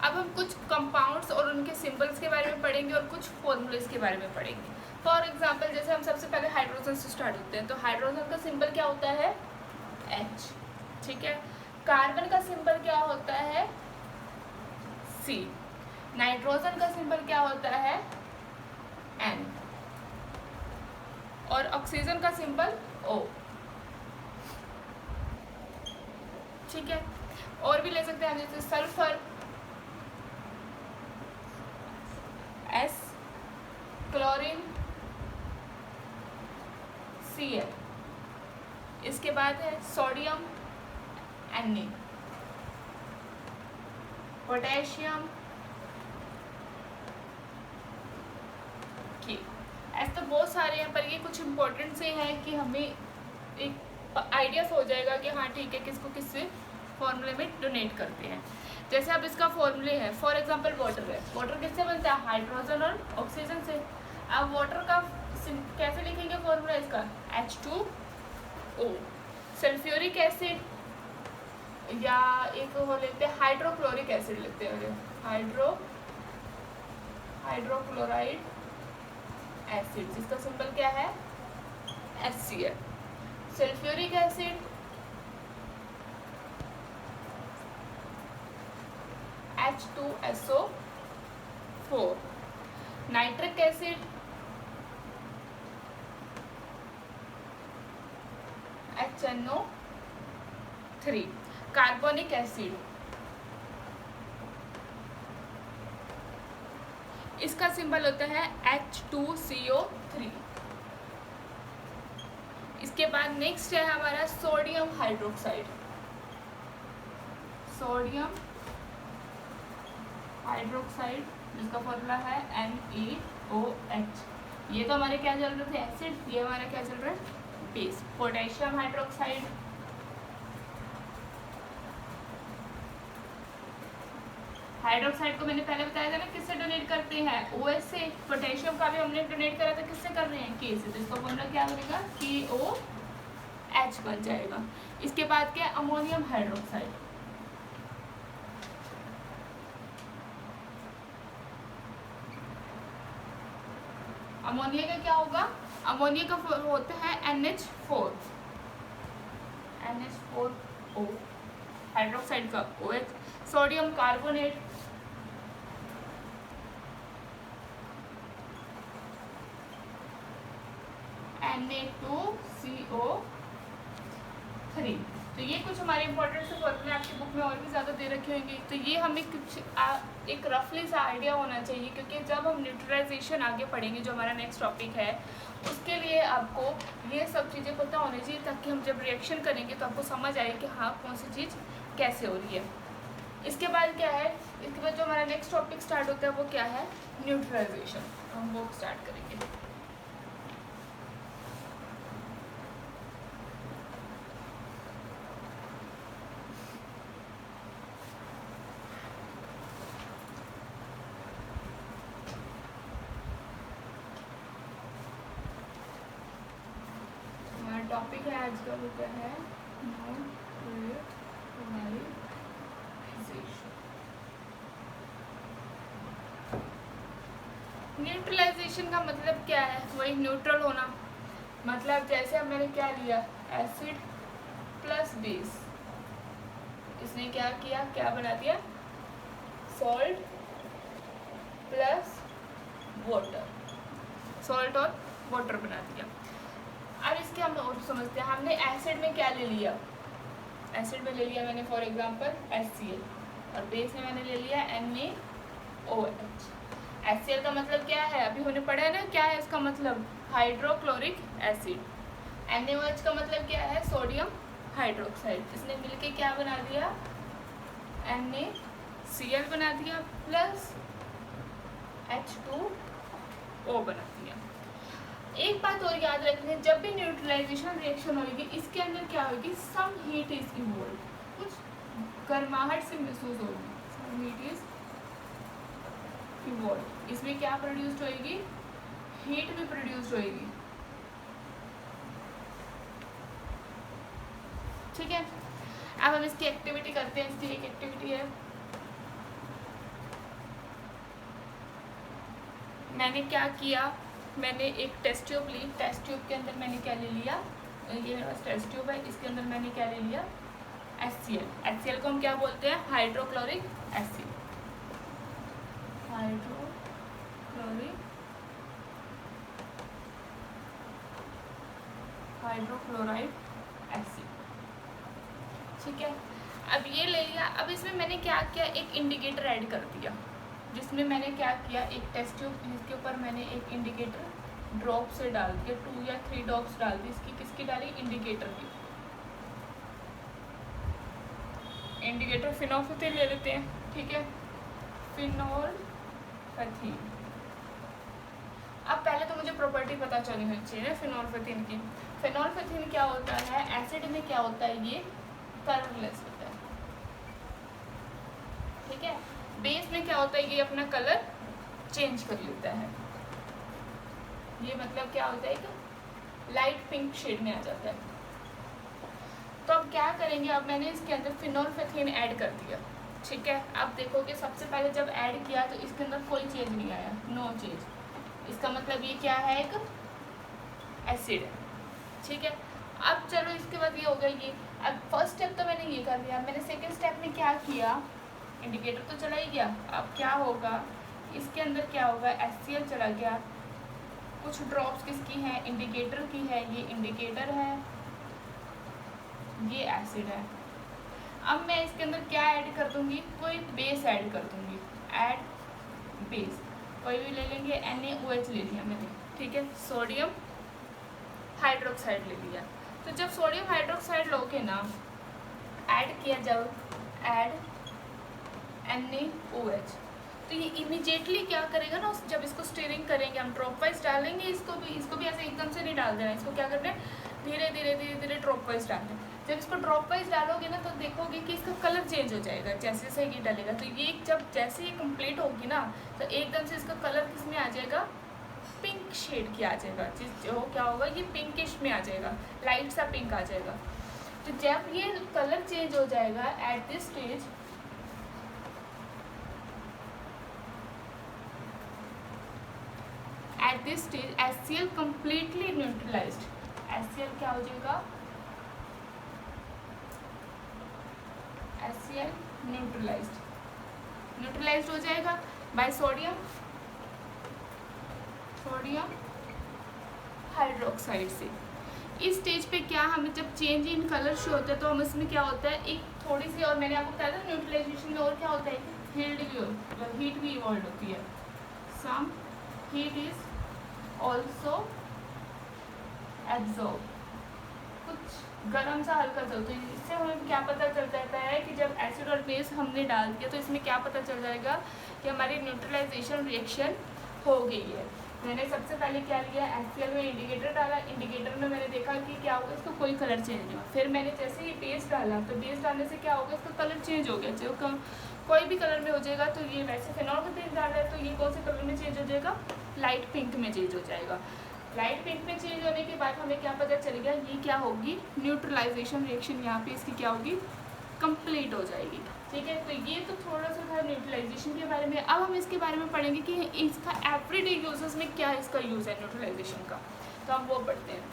अब हम कुछ कंपाउंड्स और उनके सिंबल्स के बारे में पढ़ेंगे और कुछ फॉर्मूलेस के बारे में पढ़ेंगे। फॉर एग्जांपल जैसे हम सबसे पहले हाइड्रोजन से स्टार्ट होते हैं, तो हाइड्रोजन का सिंबल क्या होता है? H, ठीक है। कार्बन का सिंबल क्या होता है? C। नाइट्रोजन का सिंबल क्या होता है? N। और ऑक्सीजन का सिंबल O, ठीक है। और भी ले सकते हैं जैसे सल्फर S, क्लोरीन Cl, इसके बाद है सोडियम Na, पोटेशियम K। ऐसे तो बहुत सारे हैं, पर ये कुछ इम्पोर्टेंट से हैं कि हमें एक आइडिया हो जाएगा कि हाँ ठीक है किसको किस फॉर्मूले में डोनेट करते हैं। जैसे अब इसका फॉर्मूले है, फॉर एग्जांपल वाटर है, वाटर किससे बनता है? हाइड्रोजन और ऑक्सीजन से। अब वाटर का कैसे लिखेंगे फॉर्मूला इसका? H2O। सल्फ्यूरिक एसिड या एक वो लेते हैं हाइड्रोक्लोरिक एसिड लेते हैं, हाइड्रोक्लोराइड एसिड, जिसका सिंबल क्या है? HCl। Sulphuric acid H2SO4। Nitric acid HNO3। Carbonic acid, इसका सिंबल होता है H2CO3। इसके बाद नेक्स्ट है हमारा सोडियम हाइड्रोक्साइड, सोडियम हाइड्रोक्साइड, जिसका फॉर्मूला है NaOH। ये तो हमारे क्या चल रहे थे? एसिड। ये हमारा क्या चल रहा है? बेस। पोटेशियम हाइड्रोक्साइड, हाइड्रोक्साइड को मैंने पहले बताया था ना किससे डोनेट करते हैं? OH से। पोटेशियम का भी हमने डोनेट करा था, किससे कर रहे हैं? K से। तो इसका फॉर्मूला क्या बनेगा? KOH बन जाएगा। इसके बाद क्या? अमोनियम हाइड्रोक्साइड, अमोनिया का क्या होगा? अमोनिया का होता है NH4O, हाइड्रोक्साइड का OH। Sodium carbonate, Na2CO3। तो ये कुछ हमारे इंपॉर्टेंट से फॉर्मूले आपकी बुक में और भी ज़्यादा दे रखे होंगे, तो ये हमें कुछ एक रफली सा आइडिया होना चाहिए, क्योंकि जब हम न्यूट्रलाइजेशन आगे पढ़ेंगे जो हमारा नेक्स्ट टॉपिक है, उसके लिए आपको ये सब चीज़ें पता होनी चाहिए, ताकि हम जब रिएक्शन करेंगे तो आपको समझ आए कि हाँ कौन सी चीज़ कैसे हो रही है। इसके बाद क्या है? इसके बाद जो हमारा नेक्स्ट टॉपिक स्टार्ट होता है वो क्या है? न्यूट्रलाइजेशन। हम वो स्टार्ट करेंगे। टॉपिक है आज का, वो क्या है? न्यूट्रलाइजेशन का मतलब क्या है? वही न्यूट्रल होना। मतलब जैसे अब मैंने क्या लिया? एसिड प्लस बेस, इसने क्या किया? क्या बना दिया? सॉल्ट प्लस वाटर, सॉल्ट और वाटर बना दिया। अब इसके हम और समझते हैं। हमने एसिड में क्या ले लिया? एसिड में ले लिया मैंने फॉर एग्जांपल HCl, और बेस में मैंने ले लिया NaOH। HCl का मतलब क्या है? अभी हमने पढ़ा है ना, क्या है इसका मतलब? Hydrochloric acid. NaOH का मतलब क्या है? Sodium hydroxide. इसने मिलके क्या बना दिया? NaCl बना दिया प्लस H2O बना दिया। एक बात और याद रखनी है, जब भी न्यूट्रलाइजेशन रिएक्शन होगी, इसके अंदर क्या होगी? सम हीट इज इन्वॉल्व, कुछ गर्माहट से महसूस होगी, सम हीट इज इन्वॉल्व। इसमें क्या प्रोड्यूस्ड होगी? हीट भी प्रोड्यूस्ड होगी, ठीक है। अब हम इसकी एक्टिविटी करते हैं। इसकी एक एक्टिविटी है, मैंने क्या किया, मैंने एक टेस्ट ट्यूब ली, टेस्ट ट्यूब के अंदर मैंने क्या ले लिया, ये मेरे पास टेस्ट ट्यूब है, इसके अंदर मैंने क्या ले लिया, HCl। HCl को हम क्या बोलते हैं, हाइड्रोक्लोरिक एसिड, हाइड्रोक्लोराइड एसिड, ठीक है। अब ये ले लिया। अब इसमें मैंने क्या किया, एक इंडिकेटर ऐड कर दिया, जिसमें मैंने क्या किया, एक टेस्ट ट्यूब, जिसके ऊपर मैंने एक इंडिकेटर ड्रॉप से डाल दिया, 2 या 3 ड्रॉप्स डाल दी। इसकी किसकी डाली, इंडिकेटर की। इंडिकेटर फिनोल्फेथिन ले लेते हैं, ठीक है, फिनोल्फेथिन। अब पहले तो मुझे प्रॉपर्टी पता चलनी होनी चाहिए ना फिनोल्फेथिन की। फिनोल्फेथिन क्या होता है, एसिड में क्या होता है, ये कलरलेस होता है, ठीक है। बेस में क्या होता है, ये अपना कलर चेंज कर लेता है, ये मतलब क्या होता है, एक लाइट पिंक शेड में आ जाता है। तो अब क्या करेंगे, अब मैंने इसके अंदर फिनोल्फेथिन ऐड कर दिया, ठीक है। अब देखोगे सबसे पहले जब ऐड किया तो इसके अंदर कोई चेंज नहीं आया, नो चेंज। इसका मतलब ये क्या है, एक एसिड है, ठीक है। अब चलो इसके बाद ये हो गया ये। अब फर्स्ट स्टेप तो मैंने ये कर लिया, मैंने सेकेंड स्टेप में क्या किया, इंडिकेटर तो चला ही गया। अब क्या होगा, इसके अंदर क्या होगा, HCl चला गया, कुछ ड्रॉप्स किसकी हैं, इंडिकेटर की है, ये इंडिकेटर है, ये एसिड है। अब मैं इसके अंदर क्या ऐड कर दूंगी, कोई बेस ऐड कर दूंगी, ऐड बेस, कोई भी ले लेंगे, NaOH ले लिया मैंने, ठीक है, सोडियम हाइड्रोक्साइड ले लिया। तो जब सोडियम हाइड्रोक्साइड लोगे ना, ऐड किया, जब ऐड NaOH, तो ये इमीडिएटली क्या करेगा ना, जब इसको स्टीयरिंग करेंगे, हम ड्रॉप वाइज डालेंगे, इसको भी ऐसे एकदम से नहीं डाल देना, इसको क्या करना है, धीरे धीरे ड्रॉप वाइज डालना है। जब इसको ड्रॉप वाइज डालोगे ना, तो देखोगे कि इसका कलर चेंज हो जाएगा जैसे जैसे ये डालेगा। तो ये जब जैसे ये कंप्लीट होगी ना, तो एकदम से इसका कलर किस में आ जाएगा, पिंक शेड की आ जाएगा, जो क्या होगा, ये पिंकिश में आ जाएगा, लाइट सा पिंक आ जाएगा। तो जब ये कलर चेंज हो जाएगा at this stage, HCl completely neutralized, HCl क्या हो जाएगा, HCl न्यूट्रलाइज्ड हो जाएगा बाय सोडियम हाइड्रोक्साइड से। इस स्टेज पे क्या, हमें जब चेंज इन कलर शो होता है, तो हम इसमें क्या होता है, एक थोड़ी सी, और मैंने आपको बताया था न्यूट्रलाइजेशन में और क्या होता है, हीट भी इवॉल्व होती है, some heat is also absorb, कुछ गर्म सा हल्का सा। तो इससे हमें क्या पता चल जाता है कि जब एसिड और बेस हमने डाल दिया, तो इसमें क्या पता चल जाएगा कि हमारी न्यूट्रलाइजेशन रिएक्शन हो गई है। मैंने सबसे पहले क्या लिया, HCl में इंडिकेटर डाला, इंडिकेटर में मैंने देखा कि क्या होगा, इसको कोई कलर चेंज नहीं हुआ। फिर मैंने जैसे ही बेस डाला, तो बेस डालने से क्या होगा, इसका कलर चेंज हो गया, जो कोई भी कलर में हो जाएगा। तो ये वैसे फिनोल्फेथिन डाल रहा है, तो ये कौन से कलर में चेंज हो जाएगा, लाइट पिंक में चेंज हो जाएगा। लाइट पिंक में चेंज होने के बाद हमें क्या पता चल गया, ये क्या होगी, न्यूट्रलाइजेशन रिएक्शन यहाँ पे इसकी क्या होगी, कंप्लीट हो जाएगी, ठीक है। तो ये तो थोड़ा सा था न्यूट्रलाइजेशन के बारे में। अब हम इसके बारे में पढ़ेंगे कि इसका एवरीडे यूजेस में क्या इसका यूज़ है न्यूट्रलाइजेशन का, तो हम वो पढ़ते हैं।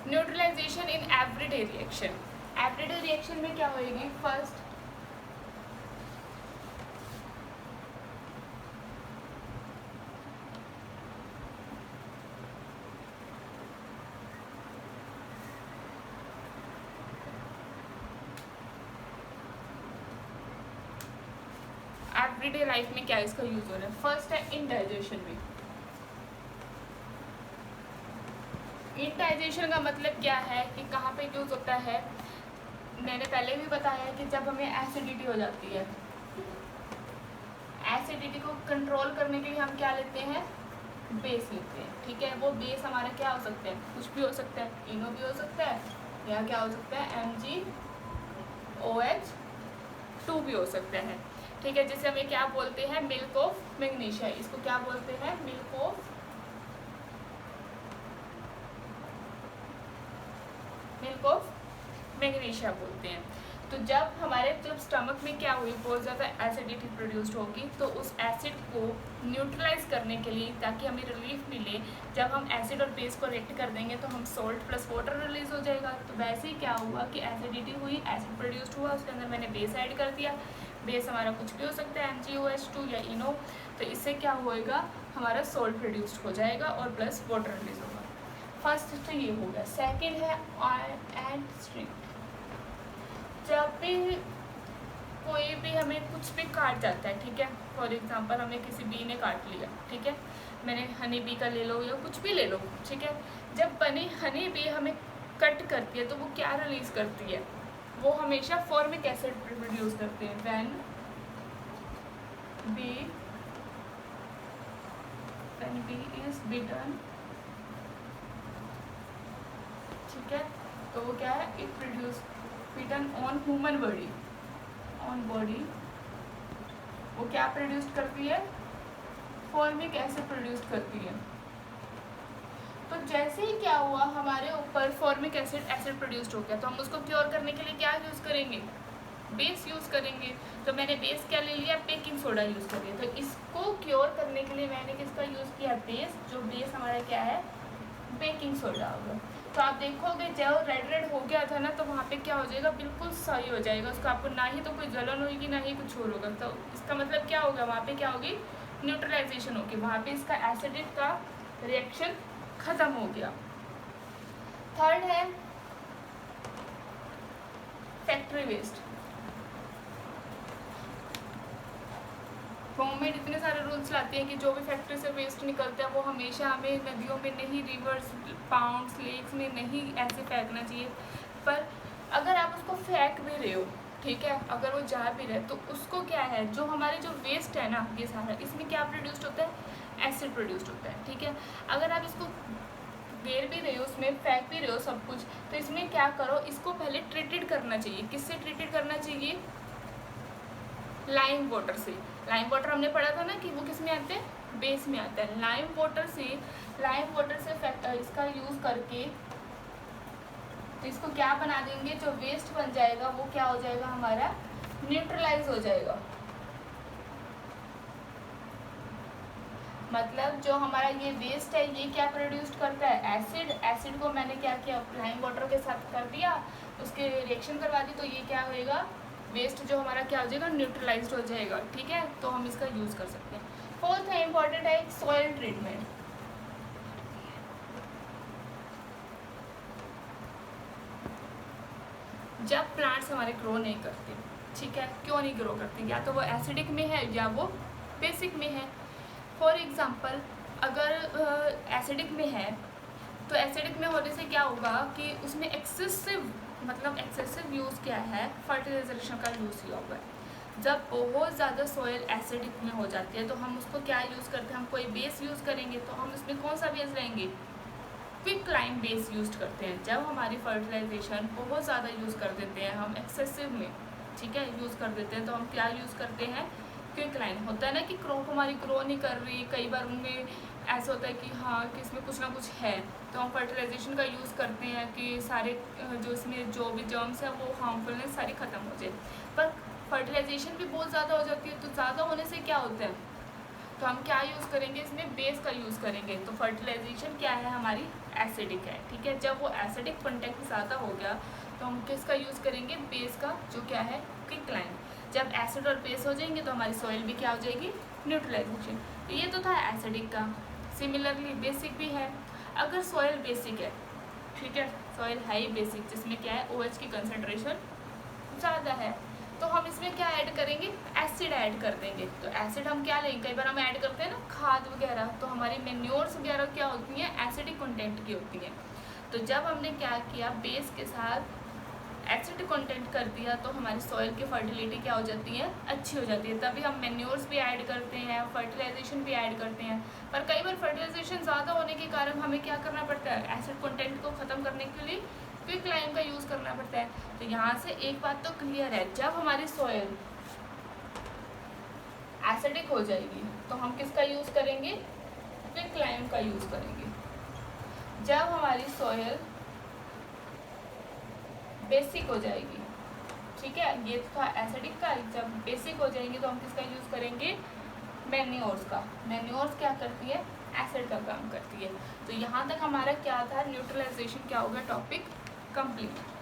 Neutralisation in everyday reaction, everyday reaction में क्या होएगी, फर्स्ट एवरीडे लाइफ में क्या इसका यूज हो रहा है, फर्स्ट है इंडाइजेशन में। इंडाइजेशन का मतलब क्या है कि कहाँ पे यूज होता है, मैंने पहले भी बताया कि जब हमें एसिडिटी हो जाती है, एसिडिटी को कंट्रोल करने के लिए हम क्या लेते हैं, बेस लेते हैं, ठीक है। वो बेस हमारा क्या हो सकता है, कुछ भी हो सकता है, इनो भी हो सकता है, यहाँ क्या हो सकता है MgOH2 भी हो सकता है, ठीक है, जिसे हमें क्या बोलते हैं, मिल्क ऑफ मैग्नीशिया। इसको क्या बोलते हैं, मिल्क ऑफ मैग्नीशिया बोलते हैं। तो जब स्टमक में क्या हुई, बहुत ज़्यादा एसिडिटी प्रोड्यूस्ड होगी, तो उस एसिड को न्यूट्रलाइज करने के लिए, ताकि हमें रिलीफ मिले, जब हम एसिड और बेस को रिएक्ट कर देंगे तो हम सोल्ट प्लस वाटर रिलीज हो जाएगा। तो वैसे ही क्या हुआ कि एसिडिटी हुई, एसिड प्रोड्यूस्ड हुआ, उसके अंदर मैंने बेस ऐड कर दिया। बेस हमारा कुछ भी हो सकता है, MgOH2 या इनो। तो इससे क्या होएगा, हमारा सोल्ट प्रोड्यूस्ड हो जाएगा और प्लस वाटर रिलीज होगा। फर्स्ट तो ये हो गया। सेकेंड है एंड स्ट्रिंग। जब भी कोई भी हमें कुछ भी काट जाता है, ठीक है, फॉर एग्जांपल हमें किसी बी ने काट लिया, ठीक है, मैंने हनी बी का ले लो या कुछ भी ले लो, ठीक है, जब बनी हनी बी हमें कट करती है तो वो क्या रिलीज करती है, वो हमेशा फॉर्मिक एसिड प्रोड्यूस करते हैं। व्हेन बी इज बीटन, ठीक है, तो वो क्या है, it produce beaten on human body, वो क्या प्रोड्यूस करती है, फॉर्मिक एसिड प्रोड्यूस करती है। तो जैसे ही क्या हुआ, हमारे ऊपर फॉर्मिक एसिड प्रोड्यूस्ड हो गया, तो हम उसको क्योर करने के लिए क्या यूज़ करेंगे, बेस यूज़ करेंगे। तो मैंने बेस क्या ले लिया, बेकिंग सोडा यूज़ कर लिया। तो इसको क्योर करने के लिए मैंने किसका यूज़ किया, बेस। जो बेस हमारा क्या है, बेकिंग सोडा होगा। तो आप देखोगे जब रेड हो गया था ना, तो वहाँ पे क्या हो जाएगा, बिल्कुल सही हो जाएगा, उसका आपको ना ही तो कोई जलन होगी ना ही कुछ और होगा। तो इसका मतलब क्या होगा, वहाँ पे क्या होगी, न्यूट्रलाइजेशन होगी, वहाँ पे इसका एसिडिक का रिएक्शन खत्म हो गया। थर्ड है फैक्ट्री वेस्ट। गवर्नमेंट इतने सारे रूल्स लाती है कि जो भी फैक्ट्री से वेस्ट निकलता है वो हमेशा हमें नदियों में नहीं, रिवर्स, पाउंड्स, लेक्स में नहीं ऐसे फेंकना चाहिए। पर अगर आप उसको फेंक भी रहे हो, ठीक है, अगर वो जा भी रहे, तो उसको क्या है, जो हमारे जो वेस्ट है ना, ये सारा, इसमें क्या प्रोड्यूस्ड होता है, एसिड प्रोड्यूस्ड होता है, ठीक है। अगर आप इसको गेर भी रहे हो, उसमें फेंक भी रहे हो सब कुछ, तो इसमें क्या करो, इसको पहले ट्रीटेड करना चाहिए। किससे ट्रीटेड करना चाहिए, लाइम वाटर से। लाइम वाटर हमने पढ़ा था ना कि वो किस में आते हैं, बेस में आता है। लाइम वाटर से इसका यूज़ करके तो इसको क्या बना देंगे, जो वेस्ट बन जाएगा वो क्या हो जाएगा, हमारा न्यूट्रलाइज हो जाएगा। मतलब जो हमारा ये वेस्ट है, ये क्या प्रोड्यूस करता है, एसिड। एसिड को मैंने क्या किया, लाइम वाटर के साथ कर दिया, उसके रिएक्शन करवा दी, तो ये क्या होएगा, वेस्ट जो हमारा क्या हो जाएगा, न्यूट्रलाइज्ड हो जाएगा, ठीक है। तो हम इसका यूज़ कर सकते हैं। फोर्थ है इम्पॉर्टेंट है सॉइल ट्रीटमेंट। जब प्लांट्स हमारे ग्रो नहीं करते, ठीक है, क्यों नहीं ग्रो करते, या तो वो एसिडिक में है या वो बेसिक में है। फॉर एग्जांपल अगर एसिडिक में है, तो एसिडिक में होने से क्या होगा कि उसमें एक्सेसिव यूज़ क्या है, फर्टिलाइजेशन का यूज़ किया हुआ है। जब बहुत ज़्यादा सॉइल एसिडिक में हो जाती है, तो हम उसको क्या यूज़ करते हैं, हम कोई बेस यूज़ करेंगे, तो हम उसमें कौन सा बेस लेंगे, क्विकलाइन बेस यूज़ करते हैं। जब हमारी फर्टिलाइजेशन बहुत ज़्यादा यूज़ कर देते हैं हम एक्सेसिव में, ठीक है, यूज़ कर देते हैं, तो हम क्या यूज़ करते हैं, क्विकलाइन। होता है ना कि क्रॉप हमारी ग्रो नहीं कर रही, कई बार उनमें ऐसा होता है कि हाँ, कि इसमें कुछ ना कुछ है, तो हम फर्टिलाइजेशन का यूज़ करते हैं कि सारे जो इसमें जो भी जर्म्स हैं वो हार्मफुलनेस सारी ख़त्म हो जाए। पर फर्टिलाइजेशन भी बहुत ज़्यादा हो जाती है, तो ज़्यादा होने से क्या होता है, तो हम क्या यूज़ करेंगे, इसमें बेस का यूज़ करेंगे। तो फर्टिलाइजेशन क्या है, हमारी एसिडिक है, ठीक है। जब वो एसिडिक कंटेंट ज़्यादा हो गया, तो हम किसका यूज़ करेंगे, बेस का, जो क्या है, क्विकलाइन। जब एसिड और बेस हो जाएंगे तो हमारी सॉइल भी क्या हो जाएगी, न्यूट्रलाइजेशन। तो ये तो था एसिडिक का। सिमिलरली बेसिक भी है। अगर सॉइल बेसिक है, ठीक है, सॉइल है ही बेसिक, जिसमें क्या है, OH की कंसनट्रेशन ज़्यादा है, तो हम इसमें क्या ऐड करेंगे, एसिड ऐड कर देंगे। तो एसिड हम क्या लेंगे, कई बार हम ऐड करते हैं ना खाद वगैरह, तो हमारी मेन्योर्स वगैरह क्या होती हैं, एसिडिक कंटेंट की होती हैं। तो जब हमने क्या किया, बेस के साथ एसिड कंटेंट कर दिया, तो हमारी सॉइल की फर्टिलिटी क्या हो जाती है, अच्छी हो जाती है। तभी हम मेन्योर्स भी ऐड करते हैं, फर्टिलाइजेशन भी ऐड करते हैं। पर कई बार फर्टिलाइजेशन ज़्यादा होने के कारण हमें क्या करना पड़ता है, एसिड कंटेंट को ख़त्म करने के लिए क्विक लाइम का यूज़ करना पड़ता है। तो यहाँ से एक बात तो क्लियर है, जब हमारी सॉइल एसिडिक हो जाएगी तो हम किसका यूज़ करेंगे, क्विक लाइम का यूज़ करेंगे। जब हमारी सॉइल बेसिक हो जाएगी, ठीक है, ये था एसिडिक का, जब बेसिक हो जाएंगे तो हम किसका यूज़ करेंगे, मैन्योर्स का। मैन्योर्स क्या करती है, एसिड का काम करती है। तो यहाँ तक हमारा क्या था, न्यूट्रलाइजेशन क्या हो गया, टॉपिक कंप्लीट।